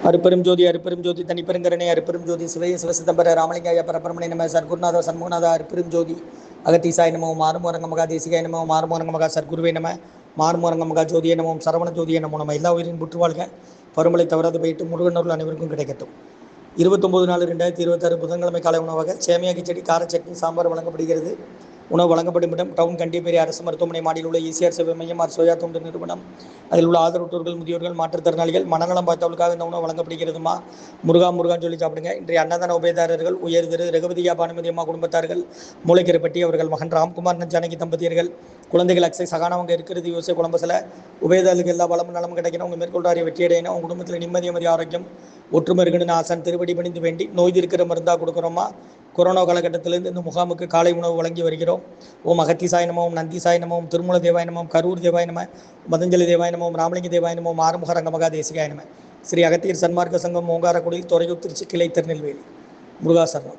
அருப்பெரும் ஜோதி தனிப்பெருங்கரணை அருப்பெரும் ஜோதி சிவைய சிவசிதம்பர ராமலிங்காய பரபரமணை நம சர்க்குருநாத சண்முகநாதா அருப்பெரும் ஜோதி அகத்தீசாய நமோ மாறுமோரங்க மகா தேசிகாய நமோ மாறுமோரங்க மகா சர்க்குருவே நம மாறுமோரங்க மகா ஜோதிய நமோ சரவண ஜோதிய நமோ நம்ம எல்லா உயிரின் புற்றுவாழ்க பருமலை தவறாது போயிட்டு முருகனூரில் அனைவருக்கும் கிடைக்கட்டும். 29/4/2026 புதன்கிழமை காலை உணவாக சேமியா கிச்சடி கார சட்னி சாம்பார் வழங்கப்படுகிறது. உணவு வழங்கப்படும் இடம் டவுன் கண்டிப்பேரி அரசு மருத்துவமனை மாடியில் உள்ள ஈசிஆர் சேவை மையம் சோயா தொண்டு நிறுவனம். அதில் உள்ள ஆதரவற்றோர்கள், முதியோர்கள், மாற்றுத்திறனாளிகள், மனநலம் பார்த்தவர்களுக்காக இந்த உணவு வழங்கப்படுகிறதுமா. முருகான்னு சொல்லி சாப்பிடுங்க. இன்றைய அன்னதான உபயதாரர்கள் உயர் திரு ரகுபதியா பானுமதி அம்மா குடும்பத்தார்கள், மூளைக்கரைப்பட்டி அவர்கள் மகன் ராம்குமார் ஜானகி தம்பதியர்கள், குழந்தைகள் அக்ஷய் சகானவங்க இருக்கிறது யோசை குழம்பசில உபயதாரர்களுக்கு எல்லா வளமும் நலம் கிடைக்கணும். உங்கள் மேற்கொள்றாரிய வெற்றியடையணும். உங்கள் குடும்பத்தில் நிம்மதி அமைதி ஆரோக்கியம் ஒற்றுமை இருக்கணும்னு ஆசான் திருவடி பணிந்து வேண்டி நோய் இருக்கிற மருந்தாக கொடுக்குறோமா. கொரோனா காலகட்டத்திலிருந்து இந்த முகாமுக்கு காலை உணவு வழங்கி வருகிறோம். ஓம் அகத்திசாய நம, ஓம் நந்திசாய நம, ஓம் திருமூல தேவாய நம, கரூர் தேவாய நம, மதஞ்சலி தேவாய நம, ராமலிங்க தேவாய நம, ஆறுமுக ரங்கமகா தேசிகாய நம. ஸ்ரீ அகத்தியர் சன்மார்க்க சங்கம் ஓங்காரக்குடியில் துறையூர் திருச்சி கிளை திருநெல்வேலி. முருகாசரணம்.